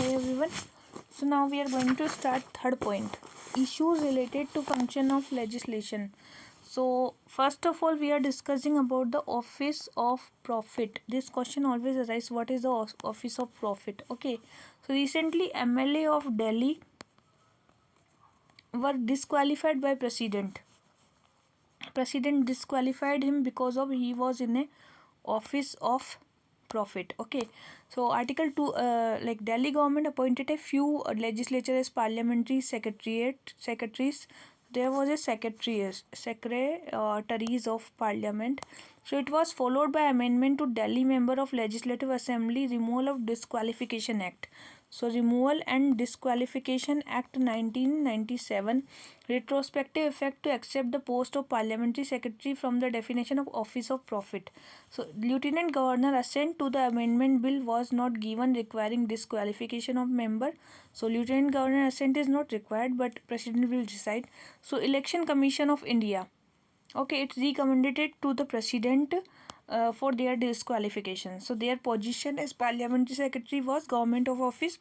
Hi everyone. So now we are going to start third point, issues related to function of legislation. So first of all we are discussing about the office of profit. This question always arises, what is the office of profit? Okay, so recently MLA of Delhi were disqualified by president disqualified him because of he was in a office of profit. Okay, so article 2, like Delhi government appointed a few legislature as parliamentary secretaries. There was a secretaries of parliament. So it was followed by amendment to Delhi member of legislative assembly removal of disqualification act. So Removal and Disqualification Act 1997, retrospective effect to accept the post of parliamentary secretary from the definition of office of profit. So Lieutenant Governor assent to the amendment bill was not given requiring disqualification of member. So Lieutenant Governor assent is not required, but President will decide. So Election Commission of India, okay, it's recommended to the President for their disqualification. So their position as parliamentary secretary was government of office.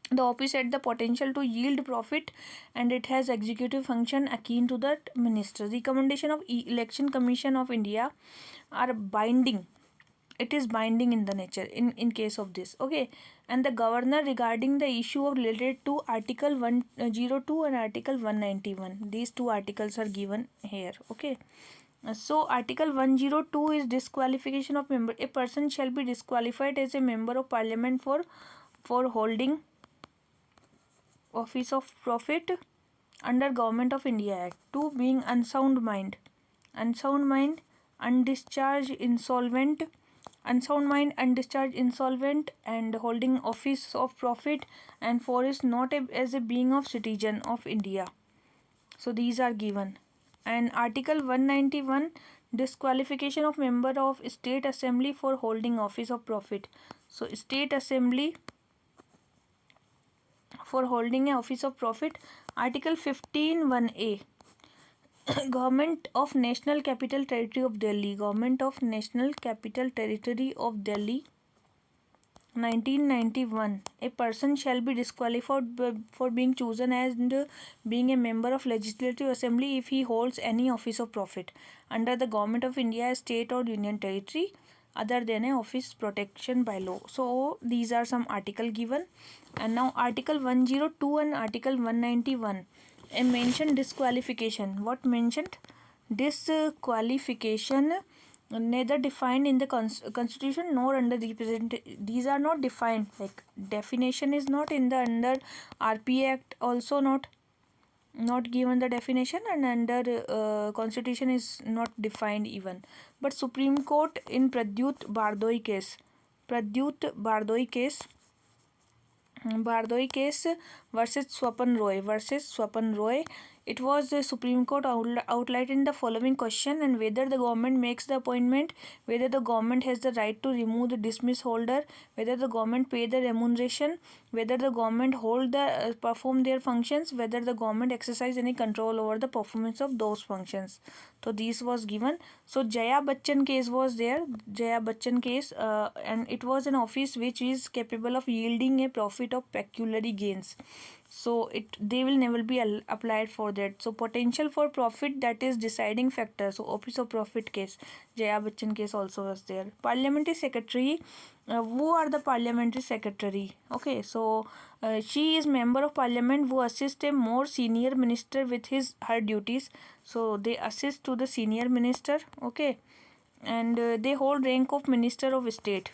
The office had the potential to yield profit and it has executive function akin to that minister. Recommendation of Election Commission of India are binding. It is binding in the nature in case of this. Okay, and the governor regarding the issue of related to article 102 and article 191. These two articles are given here. Okay, so article 102 is disqualification of member. A person shall be disqualified as a member of parliament for holding office of profit under Government of India Act. 2, being unsound mind, undischarged insolvent and holding office of profit, and 4 is not as a being of citizen of India. So these are given. And article 191, disqualification of member of state assembly for holding office of profit. So state assembly for holding a office of profit. Article 15(1)(a), Government of National Capital Territory of Delhi, 1991. A person shall be disqualified for being chosen and being a member of Legislative Assembly if he holds any office of profit under the Government of India, state or union territory other than a office protection by law. So these are some article given. And now article 102 and article 191. A mentioned disqualification. What mentioned? Disqualification neither defined in the constitution nor under the these are not defined, like definition is not in the under RPA Act, also not given the definition, and under constitution is not defined even. But Supreme Court in Pradyut Bardoi case versus Swapan Roy, it was the Supreme Court outlined in the following question: and whether the government makes the appointment, whether the government has the right to remove the dismiss holder, whether the government pay the remuneration, whether the government hold the perform their functions, whether the government exercise any control over the performance of those functions. So this was given. So Jaya Bachchan case was there, and it was an office which is capable of yielding a profit of peculiar gains. So they will never be applied for that. So potential for profit, that is deciding factor. So office of profit case, Jaya Bachchan case also was there. Parliamentary secretary, who are the parliamentary secretary? Okay, so she is member of parliament who assist a more senior minister with her duties. So they assist to the senior minister. Okay, and they hold rank of minister of state.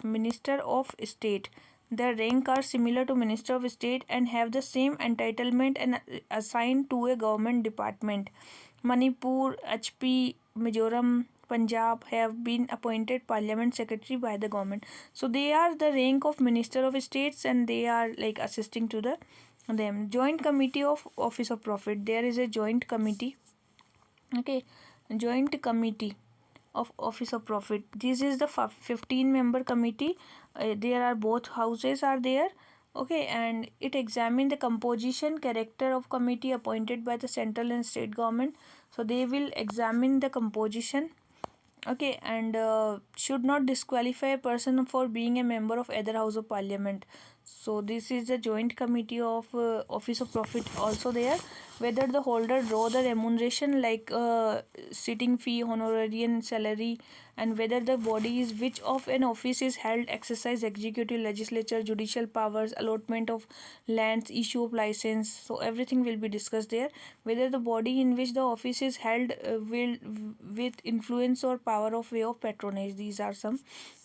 Their rank are similar to Minister of State and have the same entitlement and assigned to a government department. Manipur, HP, Mizoram, Punjab have been appointed parliament secretary by the government. So they are the rank of Minister of States and they are like assisting to them. Joint Committee of Office of Profit. There is a joint committee. Okay, joint committee of Office of Profit. This is the 15-member committee. There are both houses are there. Okay, and it examine the composition, character of committee appointed by the central and state government. So they will examine the composition. Okay, and should not disqualify a person for being a member of either house of parliament. So this is the joint committee of office of profit also there, whether the holder draw the remuneration like sitting fee, honorarium, salary, and whether the body is which of an office is held, exercise executive, legislature, judicial powers, allotment of lands, issue of license. So everything will be discussed there. Whether the body in which the office is held will with influence or power of way of patronage. These are some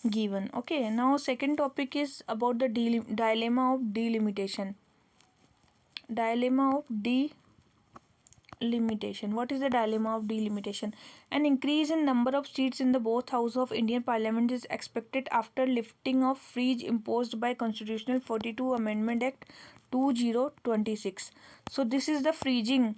given. Okay, now second topic is about the dilemma of delimitation. Dilemma of delimitation. What is the dilemma of delimitation? An increase in number of seats in the both house of Indian Parliament is expected after lifting of freeze imposed by Constitutional 42 Amendment Act 2026. So this is the freezing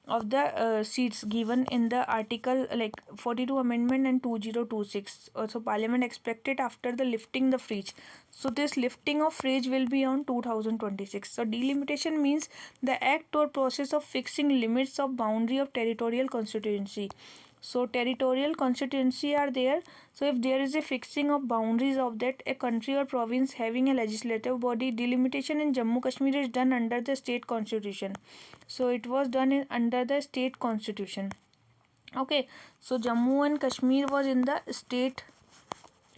of the seats given in the article like 42 amendment and 2026. Also parliament expected after the lifting the freeze. So this lifting of freeze will be on 2026. So delimitation means the act or process of fixing limits of boundary of territorial constituency. So territorial constituency are there. So if there is a fixing of boundaries of that a country or province having a legislative body, delimitation in Jammu Kashmir is done under the state constitution. So it was done under the state constitution. Okay, so Jammu and Kashmir was in the state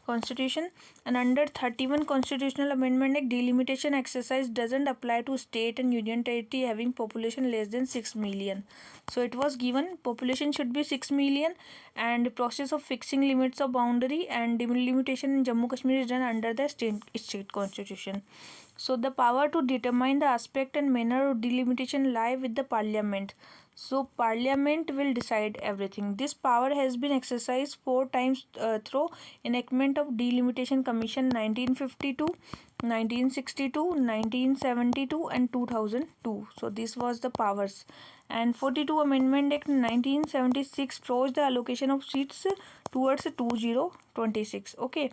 constitution, and under 31 constitutional amendment act, delimitation exercise doesn't apply to state and union territory having population less than 6 million. So it was given population should be 6 million, and process of fixing limits of boundary and delimitation in Jammu Kashmir is done under the state constitution. So the power to determine the aspect and manner of delimitation lie with the parliament. So parliament will decide everything. This power has been exercised four times through enactment of Delimitation Commission 1952, 1962, 1972 and 2002. So this was the powers. And 42 Amendment Act 1976 froze the allocation of seats towards 2026. Okay,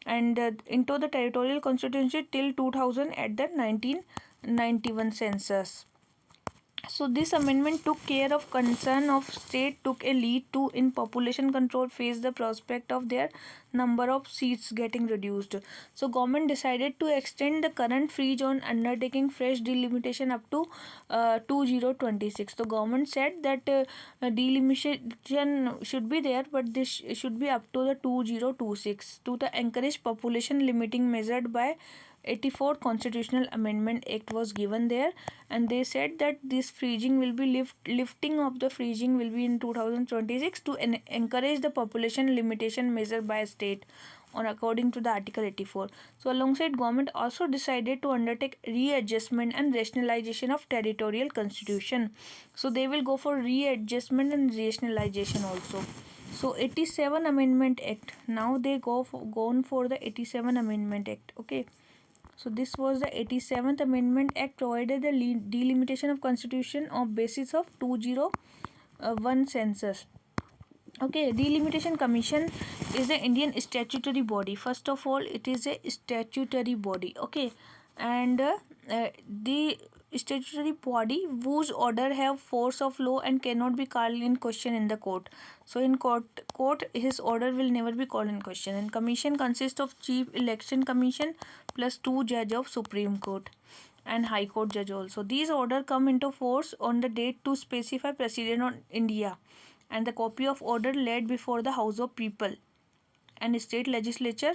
and into the territorial constituency till 2000 at the 1991 census. So this amendment took care of concern of state took a lead to in population control face the prospect of their number of seats getting reduced. So government decided to extend the current freeze on undertaking fresh delimitation up to 2026. The government said that delimitation should be there, but this should be up to the 2026 to the encourage population limiting measured by 84 Constitutional Amendment Act was given there, and they said that this freezing will be lifting of the freezing will be in 2026 to encourage the population limitation measured by state on according to the article 84. So alongside government also decided to undertake readjustment and rationalization of territorial constitution. So they will go for readjustment and rationalization also. So 87 Amendment Act, now they gone for the 87 Amendment Act. Okay, so this was the 87th Amendment Act provided the delimitation of constitution on basis of 2001 census. Okay, delimitation commission is the Indian statutory body. First of all, it is a statutory body. Okay, and the statutory body whose order have force of law and cannot be called in question in the court. So in court his order will never be called in question. And commission consists of chief election commission plus 2 judge of Supreme Court and High Court judge also. These order come into force on the date to specify President of India, and the copy of order laid before the House of People and state legislature,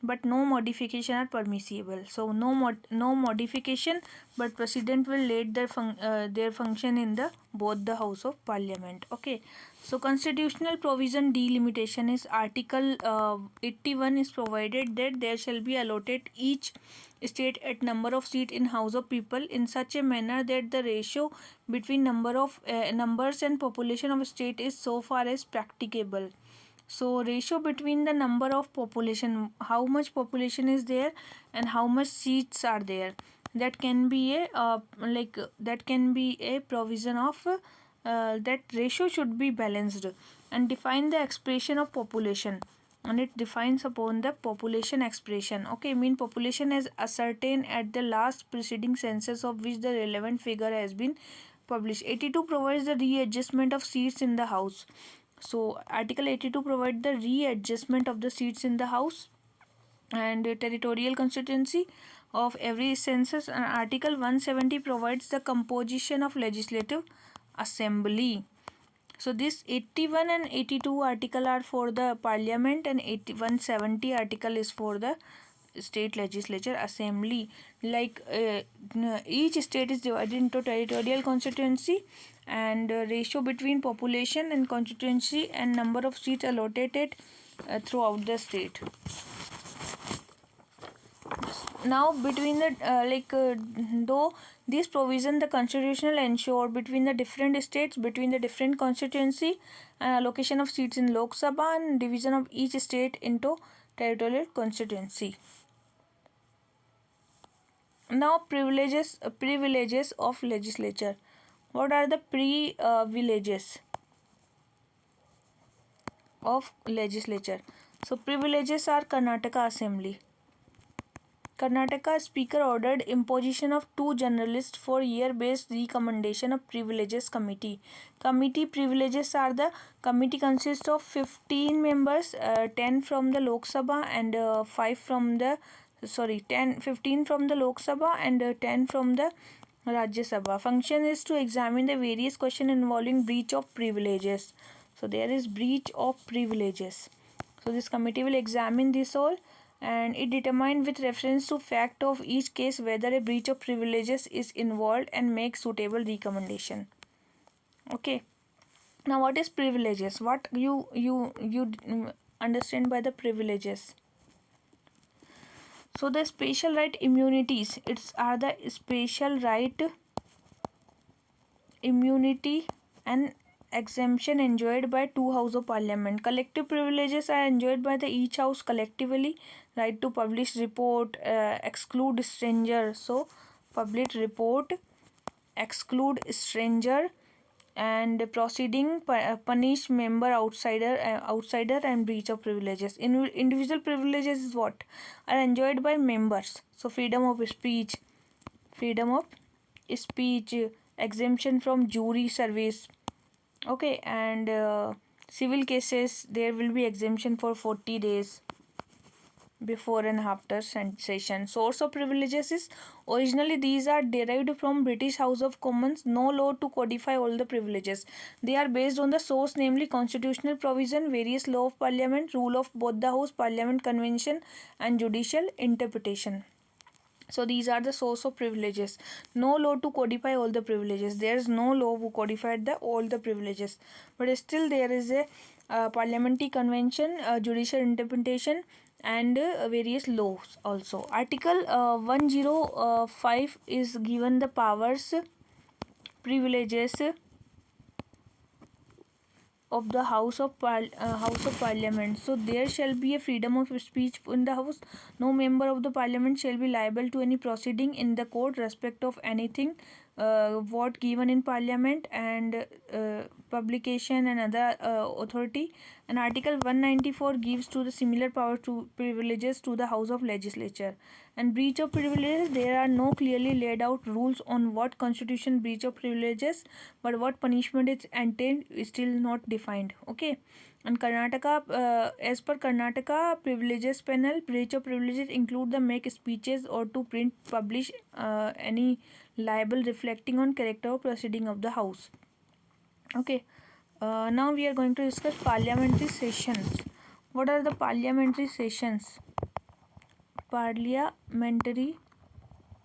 but no modification are permissible. So no modification, but president will lead their function in the both the house of parliament. Okay, so constitutional provision delimitation is article 81 is provided that there shall be allotted each state at number of seat in house of people in such a manner that the ratio between numbers and population of state is so far as practicable. So ratio between the number of population, how much population is there and how much seats are there, that can be a that can be a provision of that ratio should be balanced, and define the expression of population, and it defines upon the population expression. Okay, mean population is ascertained at the last preceding census of which the relevant figure has been published. 82 provides the readjustment of seats in the house. So article 82 provide the readjustment of the seats in the house and territorial constituency. of every census, and Article 170 provides the composition of legislative assembly. So this 81 and 82 article are for the parliament, and 170 article is for the state legislature assembly. Like each state is divided into territorial constituency, and ratio between population and constituency and number of seats allotted throughout the state. Now between the though this provision the constitutional ensure between the different states, between the different constituency, and allocation of seats in Lok Sabha and division of each state into territorial constituency. Now privileges of legislature. What are the privileges of legislature? So privileges are Karnataka Assembly. Karnataka Speaker ordered imposition of 2 journalists for year-based recommendation of privileges committee. Committee privileges are the committee consists of 15 members, 10 from the Lok Sabha and 15 from the Lok Sabha and 10 from the Rajya Sabha. Function is to examine the various questions involving breach of privileges. So there is breach of privileges. So this committee will examine this all, and it determined with reference to fact of each case whether a breach of privileges is involved and make suitable recommendation. Okay. Now what is privileges? What you understand by the privileges? So the special right immunities, it's are the special right immunity and exemption enjoyed by 2 House of Parliament. Collective privileges are enjoyed by the each house collectively. Right to publish report, exclude stranger. So publish report, exclude stranger, and proceeding punish member outsider and breach of privileges. Individual privileges is what are enjoyed by members. So freedom of speech, exemption from jury service. Okay, and civil cases there will be exemption for 40 days before and after session. Source of privileges is originally these are derived from British House of Commons. No law to codify all the privileges. They are based on the source, namely constitutional provision, various law of parliament, rule of both the house, parliament convention, and judicial interpretation. So these are the source of privileges. No law to codify all the privileges. There is no law who codified all the privileges, but still there is a parliamentary convention, judicial interpretation, and various laws also. Article 105 is given the powers, privileges of the House of Parliament. So there shall be a freedom of speech in the House. No member of the Parliament shall be liable to any proceeding in the court respect of anything what given in Parliament, and publication and other authority. And Article 194 gives to the similar power to privileges to the House of Legislature. And breach of privileges, there are no clearly laid out rules on what constitution breach of privileges, but what punishment is entailed is still not defined. Okay. And Karnataka, as per Karnataka privileges panel, breach of privileges include the make speeches or to print, publish any libel reflecting on character or proceeding of the House. Okay. Now we are going to discuss parliamentary sessions. What are the parliamentary sessions? Parliamentary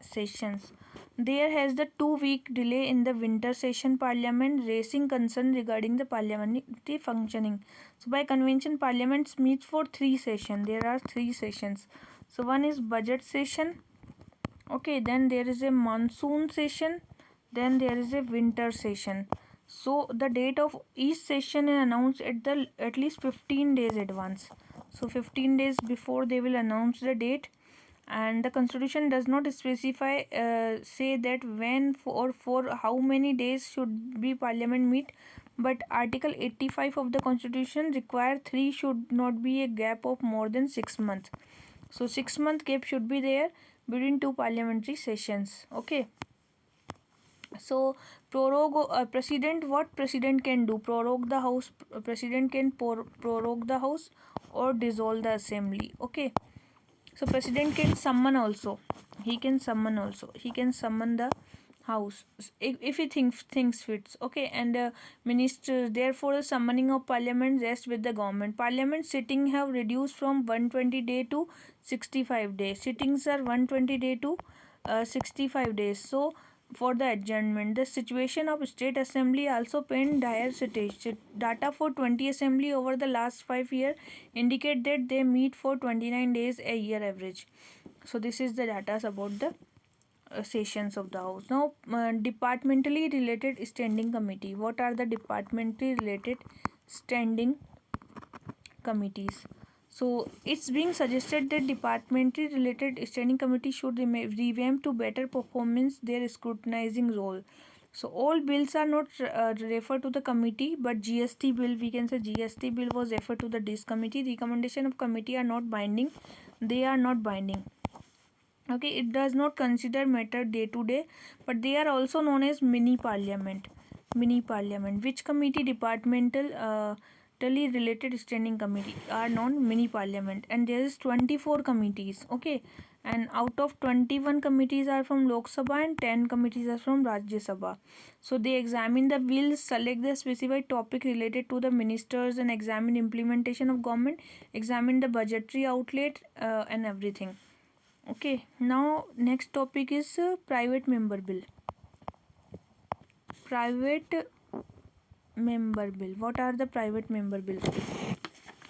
sessions. There has the 2-week delay in the winter session parliament, raising concern regarding the parliamentary functioning. So by convention, parliaments meets for 3 sessions. There are 3 sessions. So one is budget session. Okay, then there is a monsoon session. Then there is a winter session. So the date of each session is announced at least 15 days advance. So 15 days before they will announce the date. And the constitution does not specify say that when or for how many days should be parliament meet, but article 85 of the constitution require 3 should not be a gap of more than 6 months. So 6-month gap should be there between 2 parliamentary sessions. Okay. So prorogue president, what president can do? Prorogue the house. President can prorogue the house or dissolve the assembly. Okay. So president can summon also. He can summon also. He can summon the house if he thinks fits. Okay, and minister. Therefore, the summoning of parliament rests with the government. Parliament sitting have reduced from 120 day to 65 days. Sittings are 120 day to 65 days. So for the adjournment, the situation of state assembly also paint dire situation. Data for 20 assembly over the last 5 years indicate that they meet for 29 days a year average. So this is the data about the sessions of the house. Now departmentally related standing committee. What are the departmentally related standing committees? So it's being suggested that departmentally related standing committee should revamp to better performance their scrutinizing role. So all bills are not referred to the committee, but GST bill, we can say GST bill was referred to the DIS committee. Recommendation of committee are not binding. They are not binding. Okay, it does not consider matter day to day, but they are also known as mini parliament. Mini parliament. Which committee departmental tally related standing committee are known mini parliament, and there is 24 committees. Okay, and out of 21 committees are from Lok Sabha and 10 committees are from Rajya Sabha. So they examine the bills, select the specified topic related to the ministers, and examine implementation of government, examine the budgetary outlet and everything. Okay, now next topic is private member bill. Private member bill. What are the private member bill?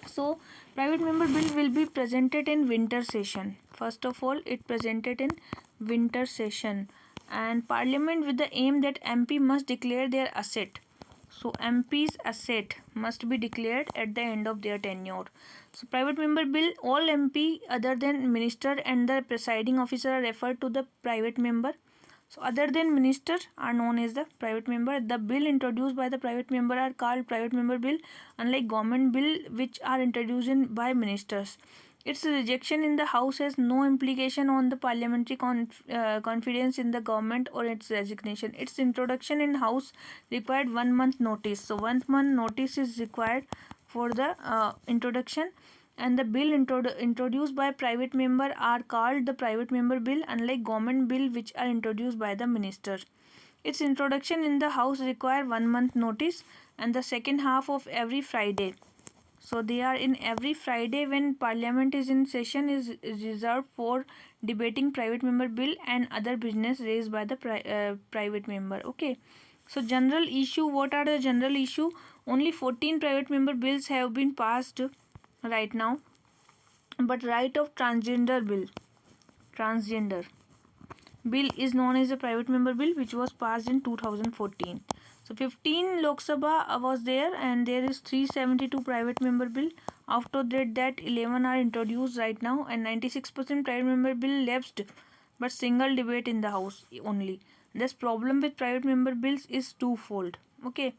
So private member bill will be presented in winter session. First of all, it presented in winter session, and parliament with the aim that MP must declare their asset. So MP's asset must be declared at the end of their tenure. So private member bill, all MP other than minister and the presiding officer are referred to the private member. So other than minister are known as the private member. The bill introduced by the private member are called private member bill, unlike government bill which are introduced by ministers. Its rejection in the House has no implication on the parliamentary confidence in the government or its resignation. Its introduction in House required 1 month notice. So 1 month notice is required for the introduction, and the bill introduced by private member are called the private member bill, unlike government bill which are introduced by the minister. Its introduction in the House require 1 month notice, and the second half of every Friday. So they are in every Friday when parliament is in session is reserved for debating private member bill and other business raised by the private member. Okay. So general issue, what are the general issue? Only 14 private member bills have been passed right now, but right of transgender bill is known as a private member bill, which was passed in 2014. So 15 Lok Sabha was there, and there is 372 private member bill. After that 11 are introduced right now, and 96% private member bill lapsed, but single debate in the House only. This problem with private member bills is twofold. Okay,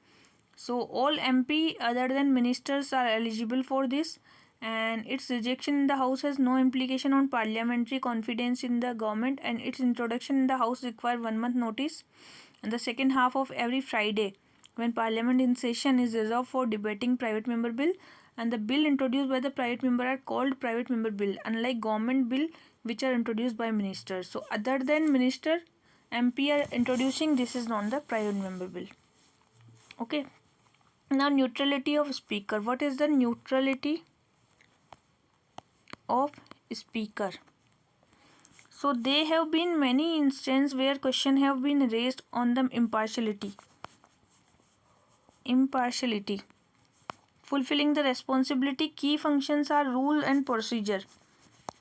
so all MP other than ministers are eligible for this, and its rejection in the House has no implication on parliamentary confidence in the government, and its introduction in the House require 1 month notice, and the second half of every Friday when parliament in session is reserved for debating private member bill, and the bill introduced by the private member are called private member bill, unlike government bill which are introduced by ministers. So other than minister, MP are introducing, this is not the private member bill. Okay. Now neutrality of speaker. What is the neutrality of speaker? So there have been many instances where questions have been raised on the impartiality. Fulfilling the responsibility, key functions are rule and procedure.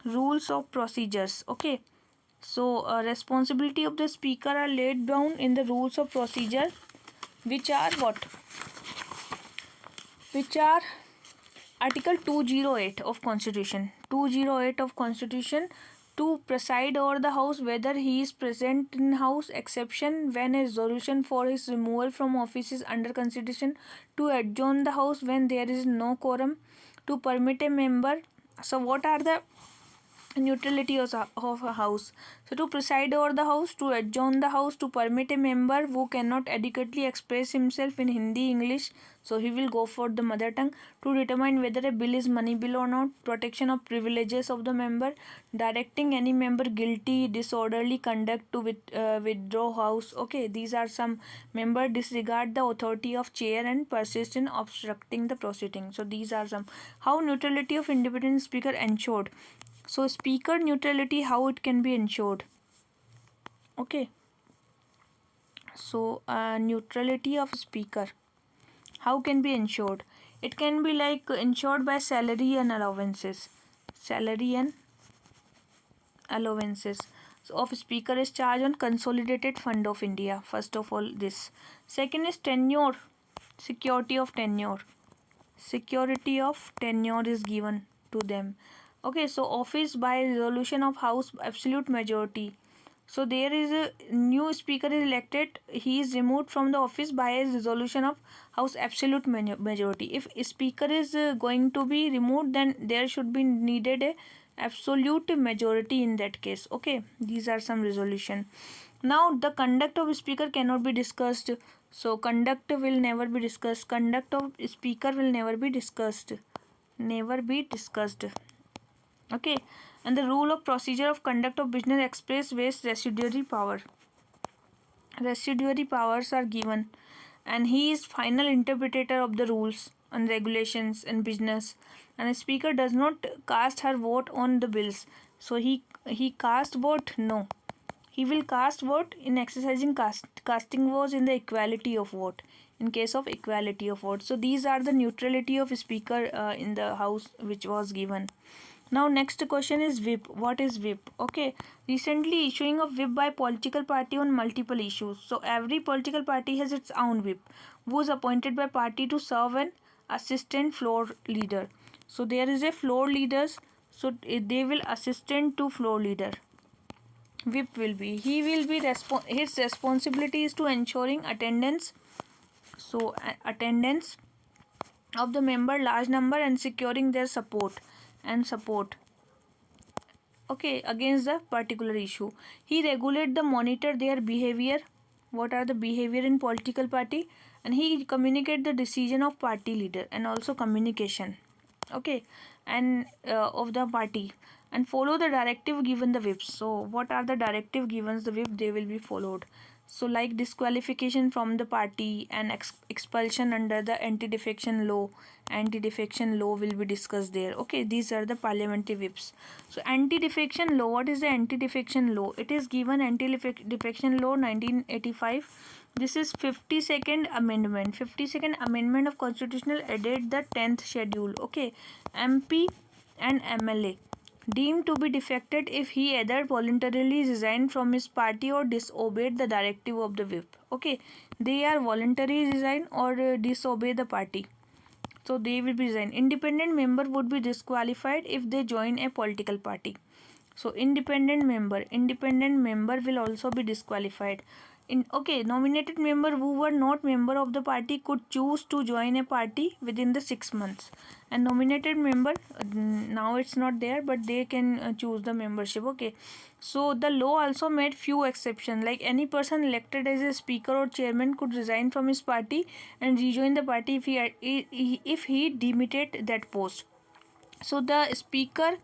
Rules of procedures. Okay. So responsibility of the speaker are laid down in the rules of procedure, which are what? Which are Article 208 of Constitution. 208 of Constitution, to preside over the House whether he is present in House, exception when a resolution for his removal from office is under consideration, to adjourn the House when there is no quorum, to permit a member. So what are the Neutrality of a house. So to preside over the house, to adjourn the house, to permit a member who cannot adequately express himself in Hindi, English, so he will go for the mother tongue, to determine whether a bill is money bill or not, protection of privileges of the member, directing any member guilty disorderly conduct to withdraw house. Okay, these are some. Member disregard the authority of chair and persist in obstructing the proceeding. So these are some. How neutrality of independent speaker ensured. So speaker neutrality, how it can be ensured. Okay, so neutrality of speaker, how can be ensured. It can be like ensured by salary and allowances. Salary and allowances so of speaker is charged on consolidated fund of India. First of all, this. Second is tenure. Security of tenure. Security of tenure is given to them. Okay, so office by resolution of house absolute majority. So there is a new speaker is elected, he is removed from the office by a resolution of house absolute majority. If a speaker is going to be removed, then there should be needed a absolute majority in that case. Okay, these are some resolution. Now the conduct of speaker cannot be discussed. So conduct will never be discussed. Conduct of speaker will never be discussed. Never be discussed. Okay, and the rule of procedure of conduct of business express waste residuary power. Residuary powers are given, and he is final interpreter of the rules and regulations in business. And a speaker does not cast her vote on the bills. So he cast vote? No. He will cast vote in exercising casting votes in the equality of vote. In case of equality of vote. So these are the neutrality of speaker in the house which was given. Now next question is whip. What is whip? Okay, recently issuing of whip by political party on multiple issues. So every political party has its own whip, who is appointed by party to serve an assistant floor leader. So there is a floor leaders. So they will assistant to floor leader. Whip will be. He will be his responsibility is to ensuring attendance. So attendance of the member large number and securing their support. Okay, against the particular issue. He regulate the monitor their behavior. What are the behavior in political party, and he communicate the decision of party leader and also communication. Okay, and of the party, and follow the directive given the whips. So what are the directive given the whip, they will be followed. So like disqualification from the party and expulsion under the anti-defection law. Anti-defection law will be discussed there. Okay, these are the parliamentary whips. So anti-defection law, what is the anti-defection law? It is given anti-defection law 1985. This is 52nd amendment. 52nd amendment of constitutional added the 10th schedule. Okay, MP and MLA deemed to be defected if he either voluntarily resigned from his party or disobeyed the directive of the whip. Okay, they are voluntarily resign or disobey the party. So they will be resigned. Independent member would be disqualified if they join a political party. So independent member will also be disqualified. Nominated member who were not member of the party could choose to join a party within the 6 months. And nominated member, now it's not there, but they can choose the membership. Okay, so the law also made few exceptions, like any person elected as a speaker or chairman could resign from his party and rejoin the party if he demoted that post. So the speaker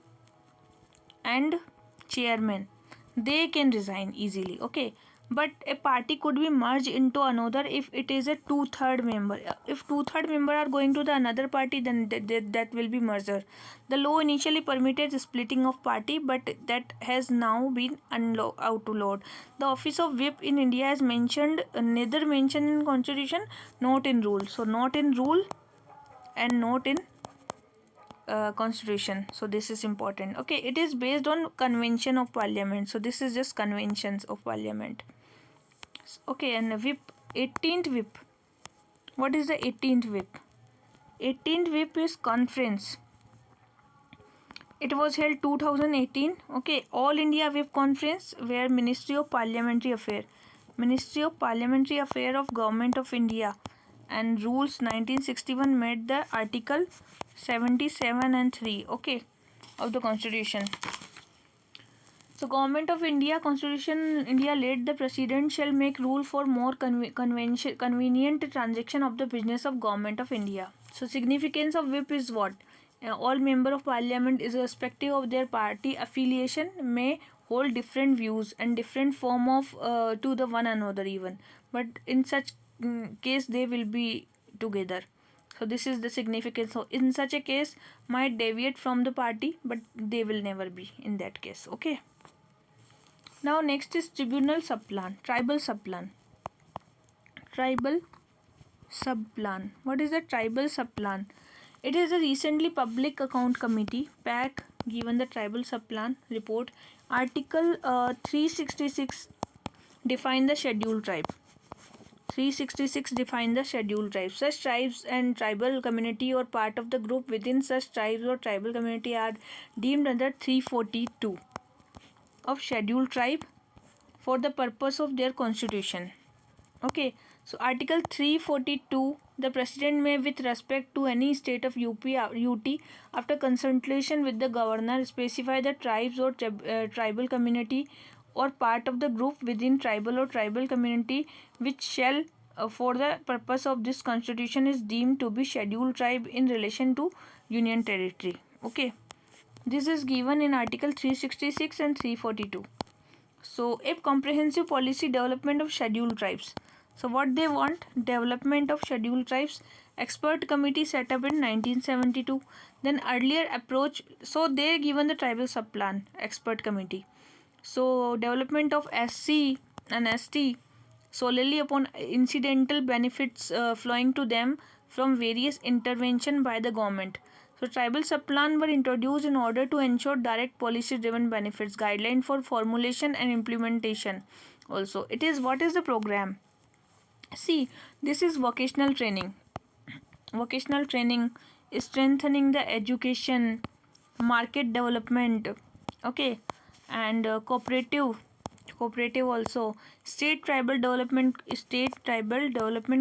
and chairman, they can resign easily. Okay, but a party could be merged into another if it is a two-third member. If two-third member are going to the another party, then that will be merger. The law initially permitted splitting of party, but that has now been outlawed. The office of whip in India is mentioned, neither mentioned in constitution, not in rule. So not in rule and not in constitution. So this is important. Okay, it is based on convention of parliament. So this is just conventions of parliament. Okay, and whip, 18th whip. What is the 18th whip? 18th whip is conference. It was held 2018. Okay, All India Whip Conference, where Ministry of Parliamentary Affairs of Government of India and rules 1961 made the article 77 and 3. Okay, of the constitution. So Government of India, Constitution India laid the President shall make rule for more convenient transaction of the business of Government of India. So significance of whip is what? All member of parliament, is irrespective of their party affiliation, may hold different views and different form of to the one another even, but in such case they will be together. So this is the significance. So in such a case might deviate from the party, but they will never be in that case. Okay. Now next is tribunal subplan, tribal subplan. Tribal subplan. What is the tribal subplan? It is a recently public account committee PAC given the tribal subplan report. Article 366 define the scheduled tribe. 366 define the scheduled tribes. Such tribes and tribal community or part of the group within such tribes or tribal community are deemed under 342 of scheduled tribe for the purpose of their constitution. Okay, so Article 342, the President may, with respect to any state of UT, after consultation with the governor, specify the tribes or tribal community or part of the group within tribal or tribal community which shall, for the purpose of this constitution, is deemed to be scheduled tribe in relation to union territory. Okay, this is given in Article 366 and 342. So, if comprehensive policy development of scheduled tribes. So, what they want? Development of scheduled tribes. Expert committee set up in 1972. Then earlier approach. So, they given the tribal subplan. Expert committee. So, development of SC and ST solely upon incidental benefits flowing to them from various intervention by the government. So tribal subplan were introduced in order to ensure direct policy driven benefits, guideline for formulation and implementation. Also, it is, what is the program? See, this is vocational training. Vocational training is strengthening the education, market development, okay, and cooperative also. State tribal development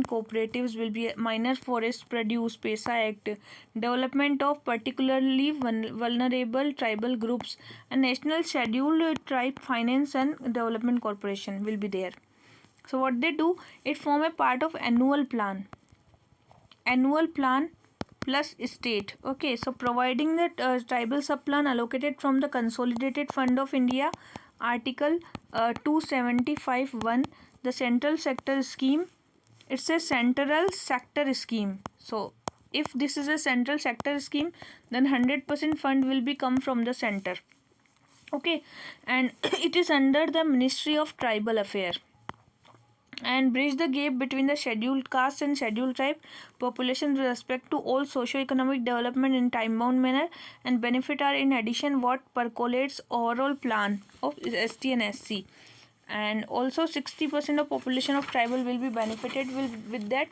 cooperatives will be minor forest produce PESA Act, development of particularly vulnerable tribal groups, and national scheduled tribe finance and development corporation will be there. So what they do, it form a part of annual plan plus state. Okay, so providing that tribal subplan allocated from the consolidated fund of India, Article 275(1), the central sector scheme. It's a central sector scheme. So if this is a central sector scheme, then 100% fund will be come from the center. Okay, and it is under the Ministry of Tribal Affairs, and bridge the gap between the scheduled caste and scheduled tribe population with respect to all socio-economic development in time-bound manner, and benefit are in addition what percolates overall plan of ST and SC, and also 60% of population of tribal will be benefited with that.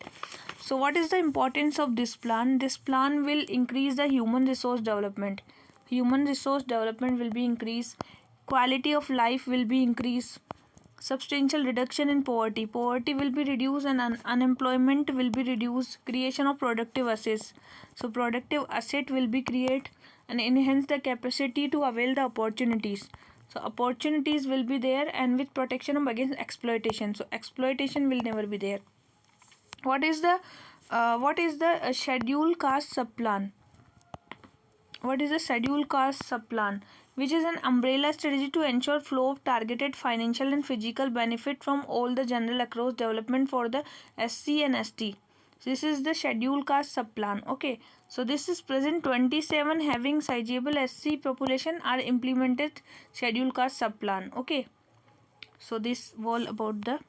So what is the importance of this plan? This plan will increase the human resource development will be increased, quality of life will be increased, substantial reduction in poverty will be reduced, and unemployment will be reduced, creation of productive assets, so productive asset will be created, and enhance the capacity to avail the opportunities, so opportunities will be there, and with protection of against exploitation, so exploitation will never be there. What is the scheduled caste subplan? What is the scheduled caste subplan? Which is an umbrella strategy to ensure flow of targeted financial and physical benefit from all the general across development for the SC and ST. This is the scheduled caste subplan. Okay, so this is present 27 having sizable SC population are implemented scheduled caste subplan. Okay, so this all about the